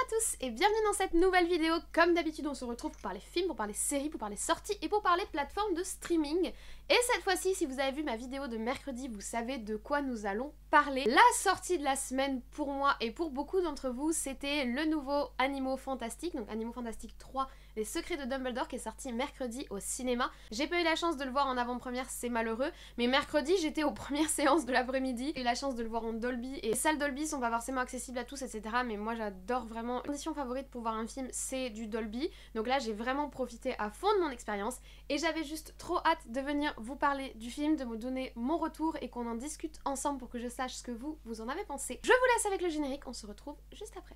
tous et bienvenue dans cette nouvelle vidéo. Comme d'habitude on se retrouve pour parler films, pour parler séries, pour parler sorties et pour parler plateformes de streaming. Et cette fois-ci, si vous avez vu ma vidéo de mercredi, vous savez de quoi nous allons parler. La sortie de la semaine pour moi et pour beaucoup d'entre vous, c'était le nouveau Animaux Fantastiques, donc Animaux Fantastiques 3, Les Secrets de Dumbledore, qui est sorti mercredi au cinéma. J'ai pas eu la chance de le voir en avant-première, c'est malheureux, mais mercredi j'étais aux premières séances de l'après-midi. J'ai eu la chance de le voir en Dolby, et les salles Dolby sont pas forcément accessibles à tous, etc. Mais moi j'adore vraiment. Ma condition favorite pour voir un film, c'est du Dolby. Donc là j'ai vraiment profité à fond de mon expérience, et j'avais juste trop hâte de venir vous parler du film, de vous donner mon retour et qu'on en discute ensemble pour que je sache ce que vous en avez pensé. Je vous laisse avec le générique, on se retrouve juste après.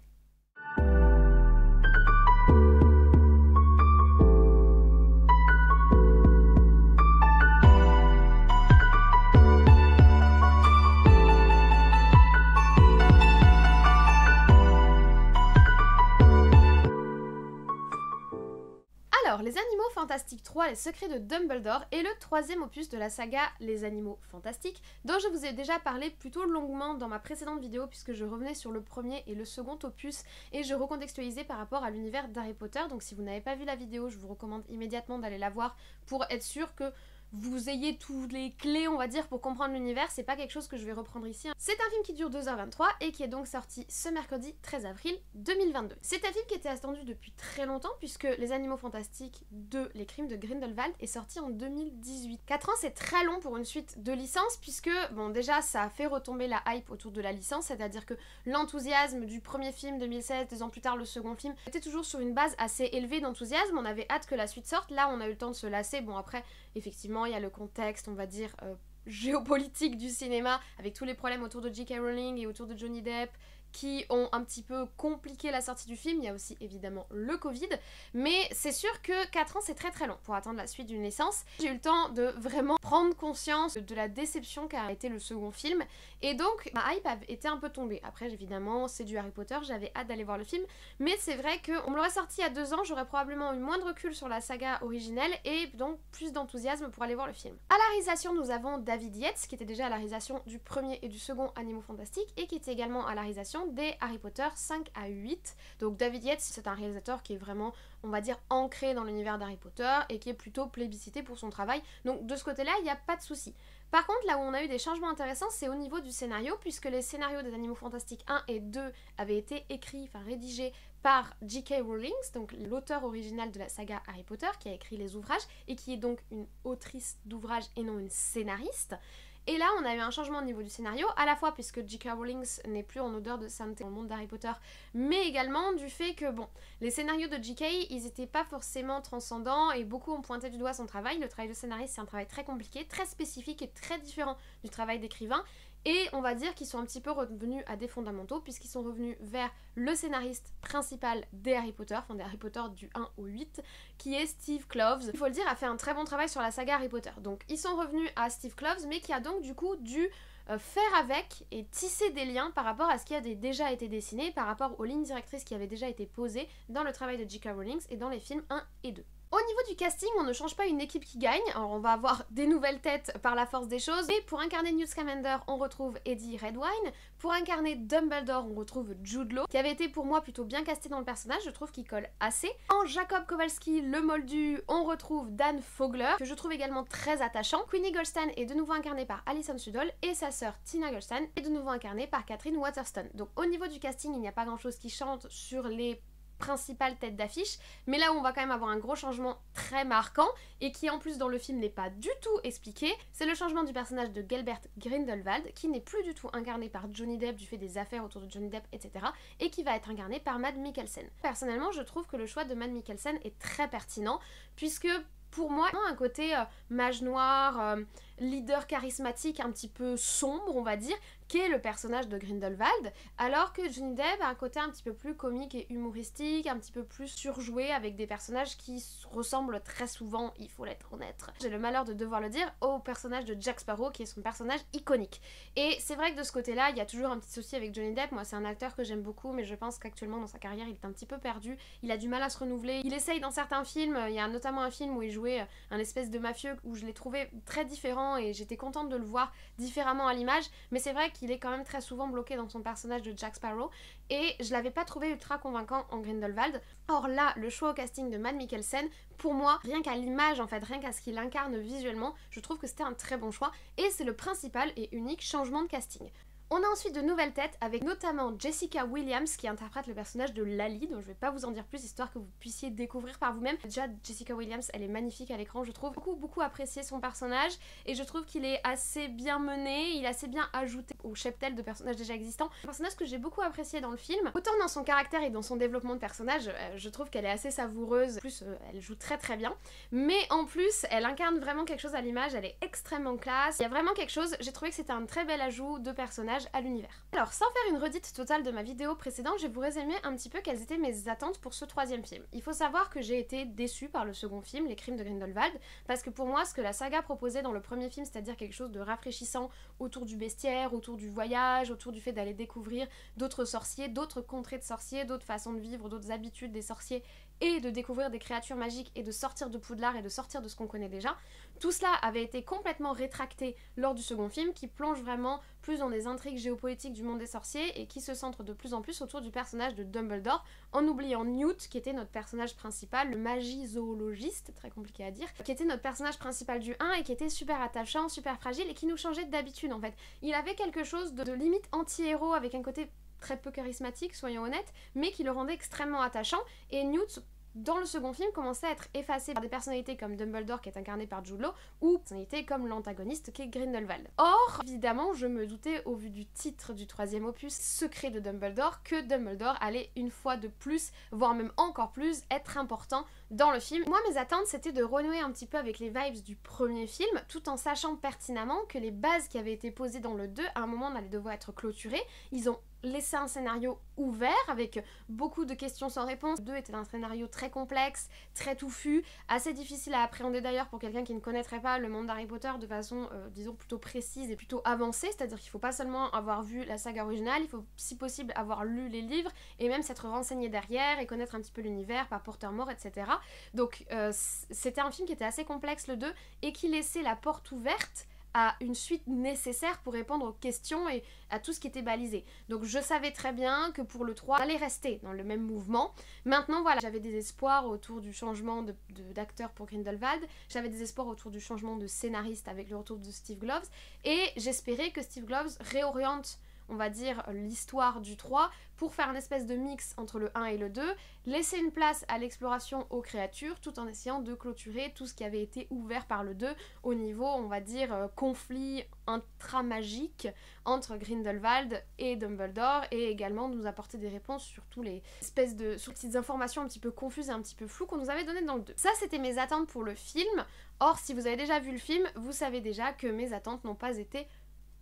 Alors, Les Animaux Fantastiques 3, Les Secrets de Dumbledore est le troisième opus de la saga Les Animaux Fantastiques, dont je vous ai déjà parlé plutôt longuement dans ma précédente vidéo puisque je revenais sur le premier et le second opus et je recontextualisais par rapport à l'univers d'Harry Potter. Donc si vous n'avez pas vu la vidéo, je vous recommande immédiatement d'aller la voir pour être sûr que vous ayez toutes les clés, on va dire, pour comprendre l'univers. C'est pas quelque chose que je vais reprendre ici. C'est un film qui dure 2h23 et qui est donc sorti ce mercredi 13 avril 2022. C'est un film qui était attendu depuis très longtemps puisque Les Animaux Fantastiques 2, Les Crimes de Grindelwald est sorti en 2018. 4 ans, c'est très long pour une suite de licence puisque, bon, déjà, ça a fait retomber la hype autour de la licence, c'est-à-dire que l'enthousiasme du premier film 2016, 2 ans plus tard le second film, était toujours sur une base assez élevée d'enthousiasme. On avait hâte que la suite sorte. Là, on a eu le temps de se lasser. Bon, après, effectivement, il y a le contexte, on va dire, géopolitique du cinéma, avec tous les problèmes autour de J.K. Rowling et autour de Johnny Depp, qui ont un petit peu compliqué la sortie du film. Il y a aussi évidemment le Covid, mais c'est sûr que 4 ans c'est très très long pour attendre la suite d'une licence. J'ai eu le temps de vraiment prendre conscience de la déception qu'a été le second film, et donc ma hype était un peu tombée. Après évidemment c'est du Harry Potter, j'avais hâte d'aller voir le film, mais c'est vrai qu'on me l'aurait sorti il y a 2 ans, j'aurais probablement eu moins de recul sur la saga originelle et donc plus d'enthousiasme pour aller voir le film. À la réalisation nous avons David Yates, qui était déjà à la réalisation du premier et du second Animaux Fantastiques et qui était également à la réalisation des Harry Potter 5 à 8. Donc David Yates, c'est un réalisateur qui est vraiment, on va dire, ancré dans l'univers d'Harry Potter et qui est plutôt plébiscité pour son travail. Donc de ce côté-là, il n'y a pas de souci. Par contre, là où on a eu des changements intéressants, c'est au niveau du scénario, puisque les scénarios des Animaux Fantastiques 1 et 2 avaient été écrits, enfin rédigés par J.K. Rowling, donc l'auteur original de la saga Harry Potter, qui a écrit les ouvrages et qui est donc une autrice d'ouvrages et non une scénariste. Et là, on a eu un changement au niveau du scénario, à la fois puisque J.K. Rowling n'est plus en odeur de sainteté dans le monde d'Harry Potter, mais également du fait que, bon, les scénarios de J.K., ils étaient pas forcément transcendants et beaucoup ont pointé du doigt son travail. Le travail de scénariste, c'est un travail très compliqué, très spécifique et très différent du travail d'écrivain. Et on va dire qu'ils sont un petit peu revenus à des fondamentaux puisqu'ils sont revenus vers le scénariste principal des Harry Potter, enfin des Harry Potter du 1 au 8, qui est Steve Kloves. Il faut le dire, a fait un très bon travail sur la saga Harry Potter. Donc ils sont revenus à Steve Kloves, mais qui a donc du coup dû faire avec et tisser des liens par rapport à ce qui a déjà été dessiné, par rapport aux lignes directrices qui avaient déjà été posées dans le travail de J.K. Rowling et dans les films 1 et 2. Au niveau du casting, on ne change pas une équipe qui gagne, alors on va avoir des nouvelles têtes par la force des choses, et pour incarner Newt Scamander, on retrouve Eddie Redmayne, pour incarner Dumbledore, on retrouve Jude Law, qui avait été pour moi plutôt bien casté dans le personnage, je trouve qu'il colle assez. En Jacob Kowalski, le moldu, on retrouve Dan Fogler, que je trouve également très attachant. Queenie Goldstein est de nouveau incarnée par Alison Sudol, et sa sœur Tina Goldstein est de nouveau incarnée par Catherine Waterston. Donc au niveau du casting, il n'y a pas grand chose qui chante sur les principale tête d'affiche, mais là où on va quand même avoir un gros changement très marquant et qui en plus dans le film n'est pas du tout expliqué, c'est le changement du personnage de Gilbert Grindelwald qui n'est plus du tout incarné par Johnny Depp du fait des affaires autour de Johnny Depp, etc. et qui va être incarné par Mads Mikkelsen. Personnellement, je trouve que le choix de Mads Mikkelsen est très pertinent puisque pour moi, un côté mage noir, leader charismatique un petit peu sombre, on va dire, qui est le personnage de Grindelwald, alors que Johnny Depp a un côté un petit peu plus comique et humoristique, un petit peu plus surjoué, avec des personnages qui ressemblent très souvent, il faut l'être honnête, j'ai le malheur de devoir le dire, au personnage de Jack Sparrow, qui est son personnage iconique. Et c'est vrai que de ce côté-là, il y a toujours un petit souci avec Johnny Depp. Moi, c'est un acteur que j'aime beaucoup, mais je pense qu'actuellement, dans sa carrière, il est un petit peu perdu, il a du mal à se renouveler, il essaye dans certains films, il y a notamment un film où il jouait un espèce de mafieux, où je l'ai trouvé très différent, et j'étais contente de le voir différemment à l'image, mais c'est vrai qu'il qu'il est quand même très souvent bloqué dans son personnage de Jack Sparrow, et je l'avais pas trouvé ultra convaincant en Grindelwald. Or là, le choix au casting de Mads Mikkelsen, pour moi, rien qu'à l'image en fait, rien qu'à ce qu'il incarne visuellement, je trouve que c'était un très bon choix, et c'est le principal et unique changement de casting. On a ensuite de nouvelles têtes, avec notamment Jessica Williams qui interprète le personnage de Lally, dont je vais pas vous en dire plus, histoire que vous puissiez découvrir par vous-même. Déjà, Jessica Williams, elle est magnifique à l'écran, je trouve. Beaucoup apprécié son personnage, et je trouve qu'il est assez bien mené, il est assez bien ajouté au cheptel de personnages déjà existants. Un personnage que j'ai beaucoup apprécié dans le film, autant dans son caractère et dans son développement de personnage, je trouve qu'elle est assez savoureuse, en plus elle joue très bien, mais en plus, elle incarne vraiment quelque chose à l'image, elle est extrêmement classe, il y a vraiment quelque chose, j'ai trouvé que c'était un très bel ajout de personnage à l'univers. Alors, sans faire une redite totale de ma vidéo précédente, je vais vous résumer un petit peu quelles étaient mes attentes pour ce troisième film. Il faut savoir que j'ai été déçue par le second film, Les Crimes de Grindelwald, parce que pour moi, ce que la saga proposait dans le premier film, c'est-à-dire quelque chose de rafraîchissant autour du bestiaire, autour du voyage, autour du fait d'aller découvrir d'autres sorciers, d'autres contrées de sorciers, d'autres façons de vivre, d'autres habitudes des sorciers, et de découvrir des créatures magiques et de sortir de Poudlard et de sortir de ce qu'on connaît déjà. Tout cela avait été complètement rétracté lors du second film, qui plonge vraiment plus dans des intrigues géopolitiques du monde des sorciers et qui se centre de plus en plus autour du personnage de Dumbledore, en oubliant Newt, qui était notre personnage principal, le magizoologiste, très compliqué à dire, qui était notre personnage principal du 1 et qui était super attachant, super fragile et qui nous changeait d'habitude en fait. Il avait quelque chose de limite anti-héros avec un côté très peu charismatique, soyons honnêtes, mais qui le rendait extrêmement attachant, et Newt, dans le second film, commençait à être effacé par des personnalités comme Dumbledore, qui est incarné par Jude Law, ou personnalités comme l'antagoniste qui est Grindelwald. Or, évidemment, je me doutais au vu du titre du troisième opus, Secret de Dumbledore, que Dumbledore allait une fois de plus, voire même encore plus, être important dans le film. Moi, mes attentes, c'était de renouer un petit peu avec les vibes du premier film, tout en sachant pertinemment que les bases qui avaient été posées dans le 2, à un moment, allaient devoir être clôturées. Ils ont laissé un scénario ouvert avec beaucoup de questions sans réponse. Le 2 était un scénario très complexe, très touffu, assez difficile à appréhender d'ailleurs pour quelqu'un qui ne connaîtrait pas le monde d'Harry Potter de façon, disons, plutôt précise et plutôt avancée, c'est-à-dire qu'il faut pas seulement avoir vu la saga originale, il faut si possible avoir lu les livres et même s'être renseigné derrière et connaître un petit peu l'univers par Pottermore, etc. Donc c'était un film qui était assez complexe le 2 et qui laissait la porte ouverte à une suite nécessaire pour répondre aux questions et à tout ce qui était balisé. Donc je savais très bien que pour le 3, on allait rester dans le même mouvement. Maintenant voilà, j'avais des espoirs autour du changement d'acteur pour Grindelwald, j'avais des espoirs autour du changement de scénariste avec le retour de Steve Kloves, et j'espérais que Steve Kloves réoriente, on va dire, l'histoire du 3 pour faire une espèce de mix entre le 1 et le 2, laisser une place à l'exploration aux créatures tout en essayant de clôturer tout ce qui avait été ouvert par le 2 au niveau, on va dire, conflit intramagique entre Grindelwald et Dumbledore, et également nous apporter des réponses sur tous les espèces de petites informations un petit peu confuses et un petit peu floues qu'on nous avait données dans le 2. Ça, c'était mes attentes pour le film. Or, si vous avez déjà vu le film, vous savez déjà que mes attentes n'ont pas été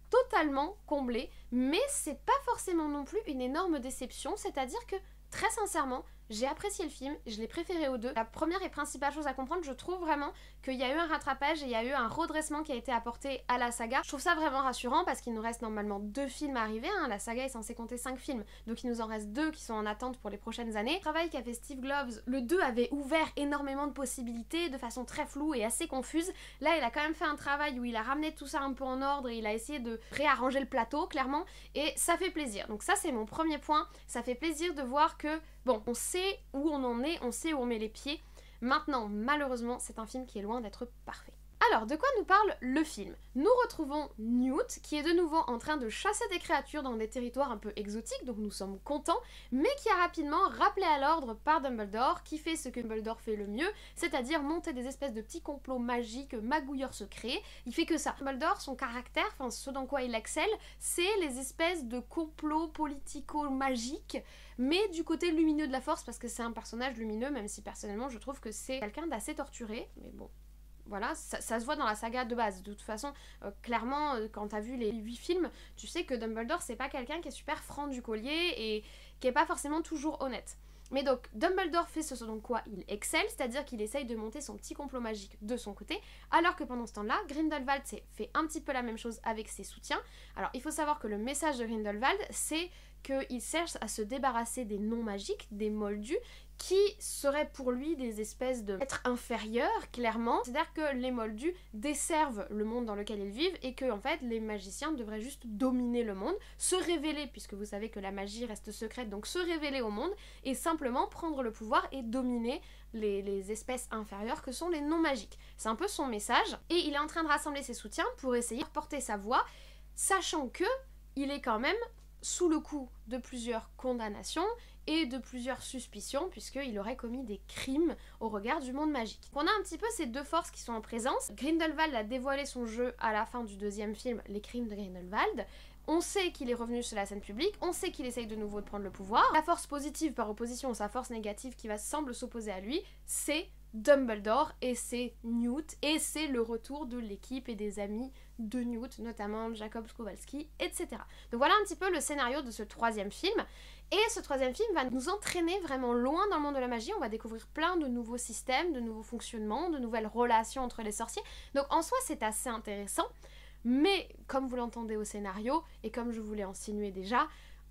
totalement comblé, mais c'est pas forcément non plus une énorme déception, c'est-à-dire que très sincèrement, j'ai apprécié le film, je l'ai préféré aux deux. La première et principale chose à comprendre, je trouve vraiment qu'il y a eu un rattrapage et il y a eu un redressement qui a été apporté à la saga. Je trouve ça vraiment rassurant parce qu'il nous reste normalement 2 films à arriver, hein. La saga est censée compter 5 films, donc il nous en reste 2 qui sont en attente pour les prochaines années. Le travail qu'a fait Steve Kloves, le 2 avait ouvert énormément de possibilités de façon très floue et assez confuse. Là, il a quand même fait un travail où il a ramené tout ça un peu en ordre et il a essayé de réarranger le plateau, clairement, et ça fait plaisir. Donc ça, c'est mon premier point, ça fait plaisir de voir que, bon, on sait où on en est, on sait où on met les pieds. Maintenant, malheureusement, c'est un film qui est loin d'être parfait. Alors, de quoi nous parle le film? Nous retrouvons Newt, qui est de nouveau en train de chasser des créatures dans des territoires un peu exotiques, donc nous sommes contents, mais qui est rapidement rappelé à l'ordre par Dumbledore, qui fait ce que Dumbledore fait le mieux, c'est-à-dire monter des espèces de petits complots magiques, magouilleurs secrets. Il fait que ça. Dumbledore, son caractère, enfin ce dans quoi il excelle, c'est les espèces de complots politico-magiques, mais du côté lumineux de la force, parce que c'est un personnage lumineux, même si personnellement je trouve que c'est quelqu'un d'assez torturé, mais bon. Voilà, ça se voit dans la saga de base. De toute façon, clairement, quand t'as vu les 8 films, tu sais que Dumbledore, c'est pas quelqu'un qui est super franc du collier et qui est pas forcément toujours honnête. Mais donc, Dumbledore fait ce dans quoi il excelle, c'est-à-dire qu'il essaye de monter son petit complot magique de son côté, alors que pendant ce temps-là, Grindelwald fait un petit peu la même chose avec ses soutiens. Alors, il faut savoir que le message de Grindelwald, c'est qu'il cherche à se débarrasser des non magiques, des moldus, qui seraient pour lui des espèces d'êtres inférieurs, clairement. C'est-à-dire que les moldus desservent le monde dans lequel ils vivent et que, en fait, les magiciens devraient juste dominer le monde, se révéler, puisque vous savez que la magie reste secrète, donc se révéler au monde et simplement prendre le pouvoir et dominer les espèces inférieures que sont les non-magiques. C'est un peu son message et il est en train de rassembler ses soutiens pour essayer de porter sa voix, sachant que il est quand même sous le coup de plusieurs condamnations et de plusieurs suspicions puisqu'il aurait commis des crimes au regard du monde magique. On a un petit peu ces deux forces qui sont en présence. Grindelwald a dévoilé son jeu à la fin du deuxième film, Les Crimes de Grindelwald. On sait qu'il est revenu sur la scène publique, on sait qu'il essaye de nouveau de prendre le pouvoir. La force positive par opposition à sa force négative qui semble s'opposer à lui, c'est Dumbledore et c'est Newt, et c'est le retour de l'équipe et des amis de Newt, notamment Jacob Kowalski, etc. Donc voilà un petit peu le scénario de ce troisième film. Et ce troisième film va nous entraîner vraiment loin dans le monde de la magie. On va découvrir plein de nouveaux systèmes, de nouveaux fonctionnements, de nouvelles relations entre les sorciers. Donc en soi, c'est assez intéressant. Mais comme vous l'entendez au scénario, et comme je vous l'ai insinué déjà,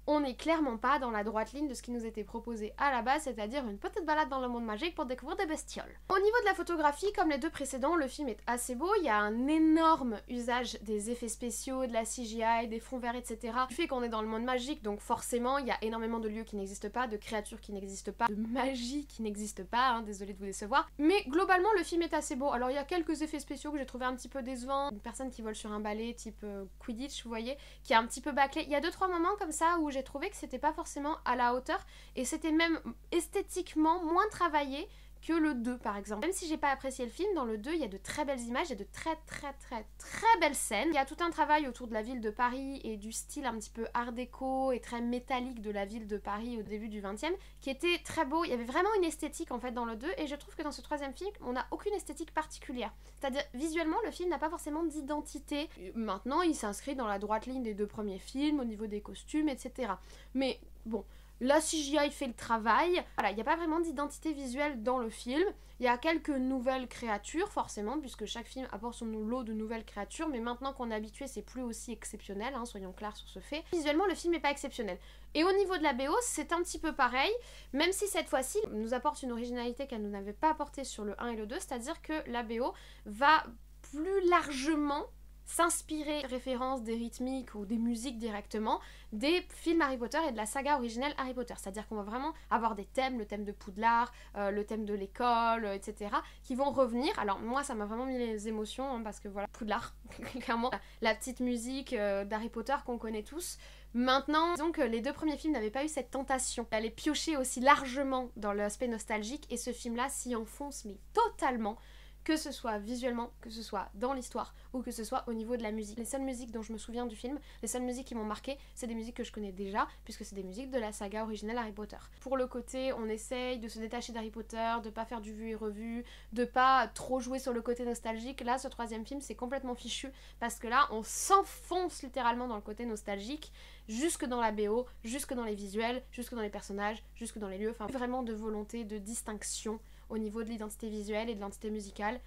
on n'est clairement pas dans la droite ligne de ce qui nous était proposé à la base, c'est-à-dire une petite balade dans le monde magique pour découvrir des bestioles. Au niveau de la photographie, comme les deux précédents, le film est assez beau, il y a un énorme usage des effets spéciaux, de la CGI, des fonds verts, etc. Du fait qu'on est dans le monde magique, donc forcément, il y a énormément de lieux qui n'existent pas, de créatures qui n'existent pas, de magie qui n'existe pas, hein, désolée de vous décevoir. Mais globalement, le film est assez beau. Alors il y a quelques effets spéciaux que j'ai trouvé un petit peu décevants. Une personne qui vole sur un balai type Quidditch, vous voyez, qui est un petit peu bâclé. Il y a 2-3 moments comme ça où j'ai trouvé que c'était pas forcément à la hauteur et c'était même esthétiquement moins travaillé que le 2 par exemple. Même si j'ai pas apprécié le film, dans le 2 il y a de très belles images, il y a de très belles scènes. Il y a tout un travail autour de la ville de Paris et du style un petit peu art déco et très métallique de la ville de Paris au début du 20e qui était très beau. Il y avait vraiment une esthétique en fait dans le 2 et je trouve que dans ce troisième film on n'a aucune esthétique particulière. C'est-à-dire visuellement le film n'a pas forcément d'identité. Maintenant il s'inscrit dans la droite ligne des deux premiers films au niveau des costumes, etc. Mais bon, la CGI fait le travail. Voilà, il n'y a pas vraiment d'identité visuelle dans le film. Il y a quelques nouvelles créatures, forcément, puisque chaque film apporte son lot de nouvelles créatures, mais maintenant qu'on est habitué, c'est plus aussi exceptionnel, hein, soyons clairs sur ce fait. Visuellement, le film n'est pas exceptionnel. Et au niveau de la BO, c'est un petit peu pareil, même si cette fois-ci, nous apporte une originalité qu'elle nous n'avait pas apportée sur le 1 et le 2, c'est-à-dire que la BO va plus largement s'inspirer des références, des rythmiques ou des musiques directement des films Harry Potter et de la saga originelle Harry Potter. C'est-à-dire qu'on va vraiment avoir des thèmes, le thème de Poudlard, le thème de l'école, etc. qui vont revenir. Alors moi ça m'a vraiment mis les émotions hein, parce que voilà, Poudlard, clairement, la petite musique d'Harry Potter qu'on connaît tous. Maintenant, disons que les deux premiers films n'avaient pas eu cette tentation d'aller piocher aussi largement dans l'aspect nostalgique et ce film-là s'y enfonce mais totalement. Que ce soit visuellement, que ce soit dans l'histoire ou que ce soit au niveau de la musique. Les seules musiques dont je me souviens du film, les seules musiques qui m'ont marqué, c'est des musiques que je connais déjà puisque c'est des musiques de la saga originelle Harry Potter. Pour le côté, on essaye de se détacher d'Harry Potter, de pas faire du vu et revu, de pas trop jouer sur le côté nostalgique. Là, ce troisième film, c'est complètement fichu parce que là, on s'enfonce littéralement dans le côté nostalgique, jusque dans la BO, jusque dans les visuels, jusque dans les personnages, jusque dans les lieux. Enfin, vraiment de volonté, de distinction au niveau de l'identité visuelle et de l'identité musicale,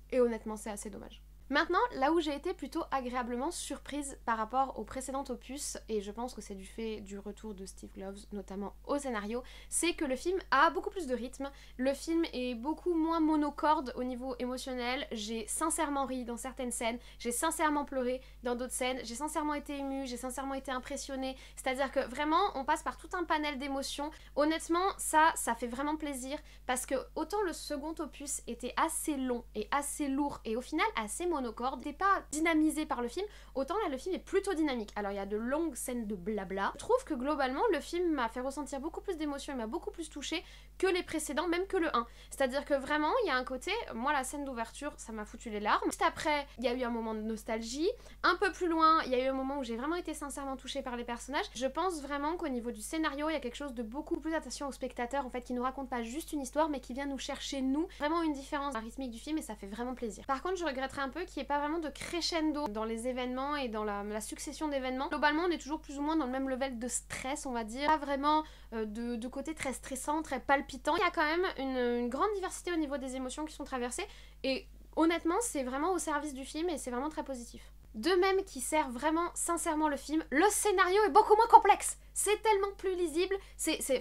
et honnêtement c'est assez dommage. Maintenant, là où j'ai été plutôt agréablement surprise par rapport au précédent opus, et je pense que c'est du fait du retour de Steve Kloves, notamment au scénario, c'est que le film a beaucoup plus de rythme, le film est beaucoup moins monocorde au niveau émotionnel, j'ai sincèrement ri dans certaines scènes, j'ai sincèrement pleuré dans d'autres scènes, j'ai sincèrement été émue, j'ai sincèrement été impressionnée, c'est-à-dire que vraiment on passe par tout un panel d'émotions. Honnêtement ça fait vraiment plaisir, parce que autant le second opus était assez long et assez lourd, et au final assez monocorde, n'était pas dynamisé par le film, autant là le film est plutôt dynamique. Alors il y a de longues scènes de blabla. Je trouve que globalement le film m'a fait ressentir beaucoup plus d'émotions et m'a beaucoup plus touchée que les précédents, même que le 1. C'est-à-dire que vraiment il y a un côté, moi la scène d'ouverture ça m'a foutu les larmes. Juste après il y a eu un moment de nostalgie, un peu plus loin il y a eu un moment où j'ai vraiment été sincèrement touchée par les personnages. Je pense vraiment qu'au niveau du scénario il y a quelque chose de beaucoup plus attention au spectateur en fait, qui nous raconte pas juste une histoire mais qui vient nous chercher nous. Vraiment une différence rythmique du film et ça fait vraiment plaisir. Par contre je regretterais un peu qu'il n'y ait pas vraiment de crescendo dans les événements et dans la succession d'événements. Globalement on est toujours plus ou moins dans le même level de stress on va dire, pas vraiment de côté très stressant, très palpitant. Il y a quand même une grande diversité au niveau des émotions qui sont traversées et honnêtement c'est vraiment au service du film et c'est vraiment très positif. De même qui sert vraiment sincèrement le film, le scénario est beaucoup moins complexe. c'est tellement plus lisible,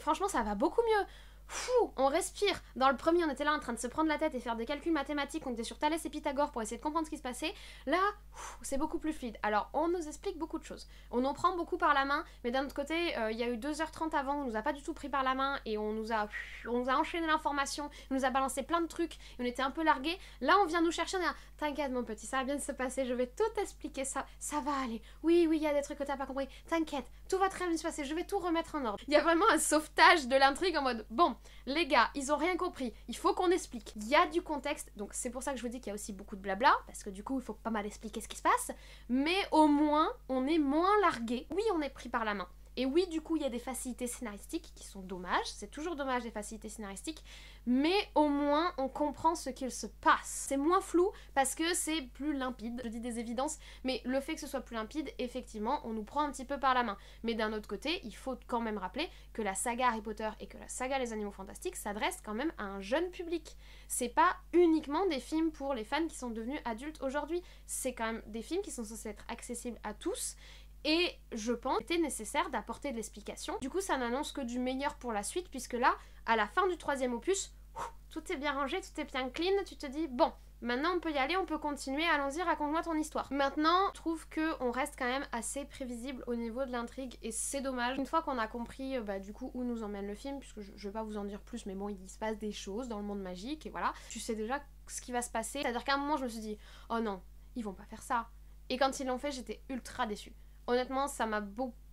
franchement ça va beaucoup mieux. Fou, on respire. Dans le premier, on était là en train de se prendre la tête et faire des calculs mathématiques, on était sur Thalès et Pythagore pour essayer de comprendre ce qui se passait. Là, c'est beaucoup plus fluide. Alors, on nous explique beaucoup de choses. On en prend beaucoup par la main, mais d'un autre côté, il y a eu 2h30 avant, on nous a pas du tout pris par la main et on nous a enchaîné l'information, on nous a balancé plein de trucs, et on était un peu largués. Là, on vient nous chercher, on est là, t'inquiète mon petit, ça va bien se passer, je vais tout expliquer, ça va aller. Oui, il y a des trucs que t'as pas compris, t'inquiète, tout va très bien se passer, je vais tout remettre en ordre. Il y a vraiment un sauvetage de l'intrigue en mode, bon, les gars, ils ont rien compris, il faut qu'on explique. Il y a du contexte, donc c'est pour ça que je vous dis qu'il y a aussi beaucoup de blabla, parce que du coup, il faut pas mal expliquer ce qui se passe, mais au moins, on est moins largué. Oui, on est pris par la main. Et oui, du coup, il y a des facilités scénaristiques qui sont dommages, c'est toujours dommage les facilités scénaristiques, mais au moins on comprend ce qu'il se passe. C'est moins flou parce que c'est plus limpide, je dis des évidences, mais le fait que ce soit plus limpide, effectivement, on nous prend un petit peu par la main. Mais d'un autre côté, il faut quand même rappeler que la saga Harry Potter et que la saga Les Animaux Fantastiques s'adressent quand même à un jeune public. C'est pas uniquement des films pour les fans qui sont devenus adultes aujourd'hui, c'est quand même des films qui sont censés être accessibles à tous. Et je pense qu'il était nécessaire d'apporter de l'explication. Du coup, ça n'annonce que du meilleur pour la suite, puisque là, à la fin du 3e opus, tout est bien rangé, tout est bien clean, tu te dis, bon, maintenant on peut y aller, on peut continuer, allons-y, raconte-moi ton histoire. Maintenant, je trouve qu'on reste quand même assez prévisible au niveau de l'intrigue, et c'est dommage. Une fois qu'on a compris, du coup, où nous emmène le film, puisque je vais pas vous en dire plus, mais bon, il se passe des choses dans le monde magique, et voilà, tu sais déjà ce qui va se passer. C'est-à-dire qu'à un moment, je me suis dit, oh non, ils vont pas faire ça. Et quand ils l'ont fait, j'étais ultra déçue. Honnêtement, ça m'a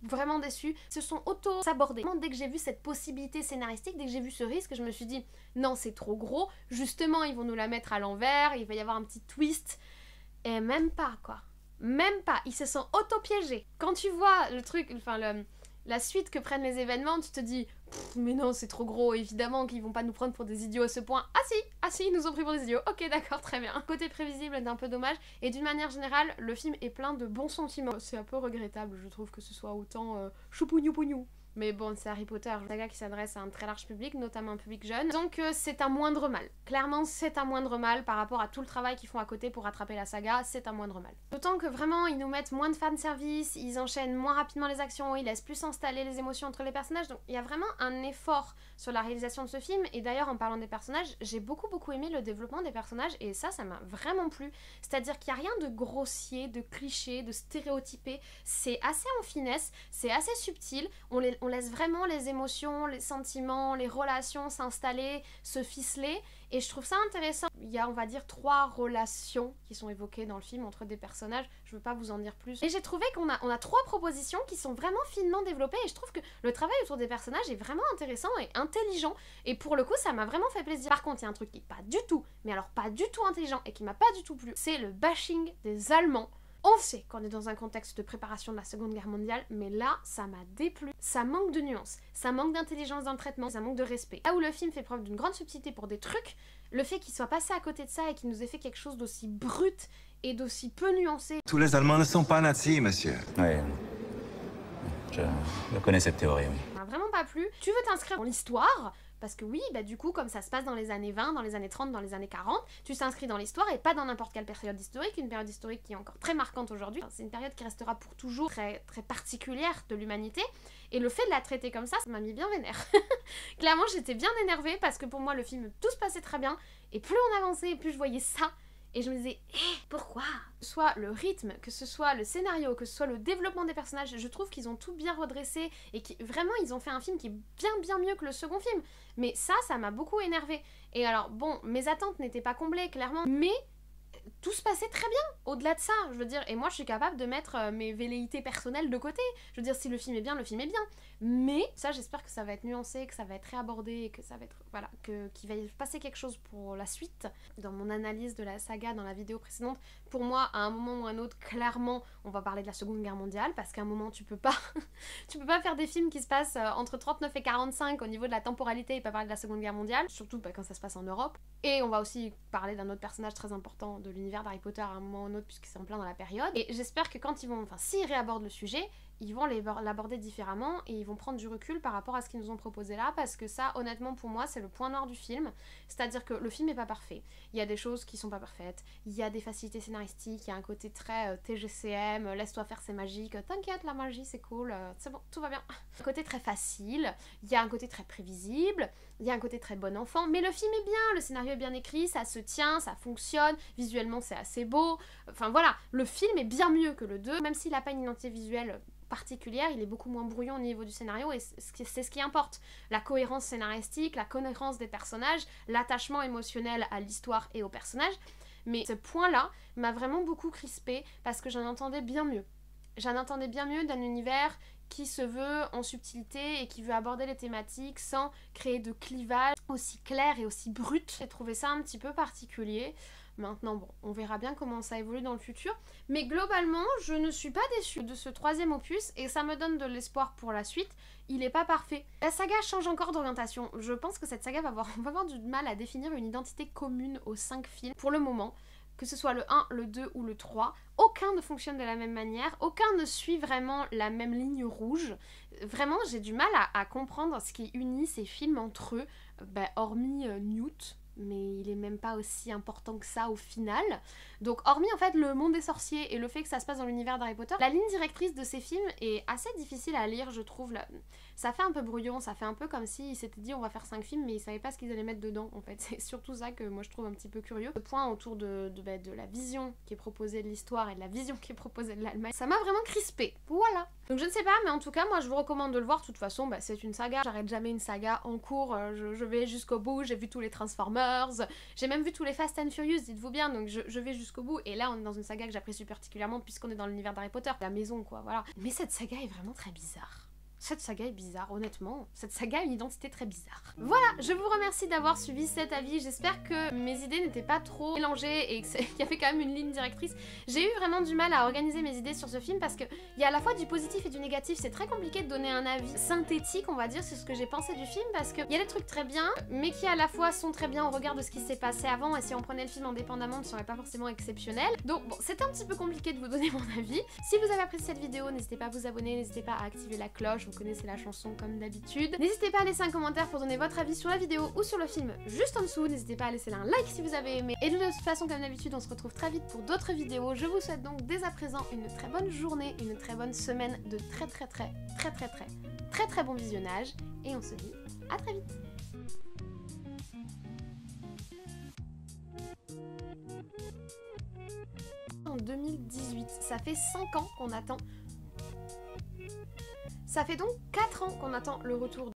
vraiment déçue. Ils se sont auto-sabordés. Dès que j'ai vu cette possibilité scénaristique, dès que j'ai vu ce risque, je me suis dit, non, c'est trop gros. Justement, ils vont nous la mettre à l'envers, il va y avoir un petit twist. Et même pas, quoi. Même pas. Ils se sont auto-piégés. Quand tu vois le truc, la suite que prennent les événements, tu te dis, mais non, c'est trop gros, évidemment qu'ils vont pas nous prendre pour des idiots à ce point. Ah si, ils nous ont pris pour des idiots. Ok, d'accord, très bien. Côté prévisible est un peu dommage, et d'une manière générale, le film est plein de bons sentiments. C'est un peu regrettable, je trouve, que ce soit autant choupougnou-pougnou. Mais bon, c'est Harry Potter, une saga qui s'adresse à un très large public, notamment un public jeune. Donc c'est un moindre mal. Clairement, c'est un moindre mal par rapport à tout le travail qu'ils font à côté pour rattraper la saga, c'est un moindre mal. D'autant que vraiment, ils nous mettent moins de fanservice, ils enchaînent moins rapidement les actions, ils laissent plus s'installer les émotions entre les personnages. Donc il y a vraiment un effort sur la réalisation de ce film. Et d'ailleurs, en parlant des personnages, j'ai beaucoup aimé le développement des personnages, et ça m'a vraiment plu. C'est-à-dire qu'il n'y a rien de grossier, de cliché, de stéréotypé. C'est assez en finesse, c'est assez subtil, on laisse vraiment les émotions, les sentiments, les relations s'installer, se ficeler, et je trouve ça intéressant. Il y a, on va dire, 3 relations qui sont évoquées dans le film entre des personnages, je veux pas vous en dire plus. Et j'ai trouvé qu'on a 3 propositions qui sont vraiment finement développées, et je trouve que le travail autour des personnages est vraiment intéressant et intelligent, et pour le coup ça m'a vraiment fait plaisir. Par contre, il y a un truc qui est pas du tout, mais alors pas du tout intelligent, et qui m'a pas du tout plu, c'est le bashing des Allemands. On sait qu'on est dans un contexte de préparation de la Seconde Guerre mondiale, mais là, ça m'a déplu. Ça manque de nuances, ça manque d'intelligence dans le traitement, ça manque de respect. Là où le film fait preuve d'une grande subtilité pour des trucs, le fait qu'il soit passé à côté de ça et qu'il nous ait fait quelque chose d'aussi brut et d'aussi peu nuancé... Tous les Allemands ne sont pas nazis, monsieur. Oui, je connais cette théorie, oui. Ça m'a vraiment pas plu. Tu veux t'inscrire dans l'histoire ? Parce que oui, du coup, comme ça se passe dans les années 20, dans les années 30, dans les années 40, tu t'inscris dans l'histoire et pas dans n'importe quelle période historique, une période historique qui est encore très marquante aujourd'hui. C'est une période qui restera pour toujours très, très particulière de l'humanité. Et le fait de la traiter comme ça m'a mis bien vénère. Clairement, j'étais bien énervée parce que pour moi, le film, tout se passait très bien. Et plus on avançait, plus je voyais ça. Et je me disais, pourquoi ? Que ce soit le rythme, que ce soit le scénario, que ce soit le développement des personnages, je trouve qu'ils ont tout bien redressé et vraiment ils ont fait un film qui est bien mieux que le second film. Mais ça m'a beaucoup énervée. Et alors bon, mes attentes n'étaient pas comblées clairement, mais tout se passait très bien au-delà de ça, je veux dire, et moi je suis capable de mettre mes velléités personnelles de côté. Je veux dire, si le film est bien, le film est bien. Mais ça, j'espère que ça va être nuancé, que ça va être réabordé, que ça va être, voilà, qu'il va y passer quelque chose pour la suite. Dans mon analyse de la saga, dans la vidéo précédente, pour moi, à un moment ou un autre, clairement, on va parler de la Seconde Guerre mondiale, parce qu'à un moment, tu peux pas faire des films qui se passent entre 39 et 45 au niveau de la temporalité et pas parler de la Seconde Guerre mondiale, surtout quand ça se passe en Europe. Et on va aussi parler d'un autre personnage très important de l'univers d'Harry Potter à un moment ou un autre, puisque c'est en plein dans la période. Et j'espère que quand ils vont, s'ils réabordent le sujet, ils vont l'aborder différemment et ils vont prendre du recul par rapport à ce qu'ils nous ont proposé là, parce que ça, honnêtement, pour moi, c'est le point noir du film. C'est-à-dire que le film n'est pas parfait. Il y a des choses qui sont pas parfaites, il y a des facilités scénaristiques, il y a un côté très TGCM, laisse-toi faire, c'est magique, t'inquiète, la magie, c'est cool, c'est bon, tout va bien. Un côté très facile, il y a un côté très prévisible, il y a un côté très bon enfant, mais le film est bien, le scénario est bien écrit, ça se tient, ça fonctionne, visuellement c'est assez beau, enfin voilà, le film est bien mieux que le 2, même s'il n'a pas une identité visuelle particulière, il est beaucoup moins brouillon au niveau du scénario et c'est ce qui importe. La cohérence scénaristique, la cohérence des personnages, l'attachement émotionnel à l'histoire et aux personnages. Mais ce point-là m'a vraiment beaucoup crispée parce que j'en entendais bien mieux. J'en entendais bien mieux d'un univers qui se veut en subtilité et qui veut aborder les thématiques sans créer de clivage aussi clair et aussi brut. J'ai trouvé ça un petit peu particulier. Maintenant, bon, on verra bien comment ça évolue dans le futur. Mais globalement, je ne suis pas déçue de ce troisième opus et ça me donne de l'espoir pour la suite. Il est pas parfait. La saga change encore d'orientation. Je pense que cette saga va avoir du mal à définir une identité commune aux 5 films pour le moment. Que ce soit le 1, le 2 ou le 3, aucun ne fonctionne de la même manière, aucun ne suit vraiment la même ligne rouge. Vraiment, j'ai du mal à comprendre ce qui unit ces films entre eux, hormis Newt, mais il est même pas aussi important que ça au final. Donc hormis en fait le monde des sorciers et le fait que ça se passe dans l'univers d'Harry Potter, la ligne directrice de ces films est assez difficile à lire, je trouve. Ça fait un peu brouillon, ça fait un peu comme s'ils s'étaient dit on va faire 5 films mais ils savaient pas ce qu'ils allaient mettre dedans en fait. C'est surtout ça que moi je trouve un petit peu curieux. Le point autour de la vision qui est proposée de l'histoire et de la vision qui est proposée de l'Allemagne, ça m'a vraiment crispée. Voilà. Donc je ne sais pas, mais en tout cas moi je vous recommande de le voir. De toute façon c'est une saga, j'arrête jamais une saga en cours, je vais jusqu'au bout, j'ai vu tous les Transformers, j'ai même vu tous les Fast and Furious, dites-vous bien, donc je vais jusqu'au bout. Et là on est dans une saga que j'apprécie particulièrement puisqu'on est dans l'univers d'Harry Potter, la maison quoi, voilà. Mais cette saga est vraiment très bizarre. Cette saga est bizarre, honnêtement. Cette saga a une identité très bizarre. Voilà, je vous remercie d'avoir suivi cet avis. J'espère que mes idées n'étaient pas trop mélangées et qu'il y avait quand même une ligne directrice. J'ai eu vraiment du mal à organiser mes idées sur ce film parce qu'il y a à la fois du positif et du négatif. C'est très compliqué de donner un avis synthétique, on va dire, sur ce que j'ai pensé du film parce qu'il y a des trucs très bien, mais qui à la fois sont très bien au regard de ce qui s'est passé avant et si on prenait le film indépendamment, ne serait pas forcément exceptionnel. Donc bon, c'est un petit peu compliqué de vous donner mon avis. Si vous avez apprécié cette vidéo, n'hésitez pas à vous abonner, n'hésitez pas à activer la cloche. Vous connaissez la chanson comme d'habitude. N'hésitez pas à laisser un commentaire pour donner votre avis sur la vidéo ou sur le film juste en dessous. N'hésitez pas à laisser un like si vous avez aimé. Et de toute façon, comme d'habitude, on se retrouve très vite pour d'autres vidéos. Je vous souhaite donc dès à présent une très bonne journée, une très bonne semaine de très bon visionnage. Et on se dit à très vite. En 2018, ça fait 5 ans qu'on attend. Ça fait donc 4 ans qu'on attend le retour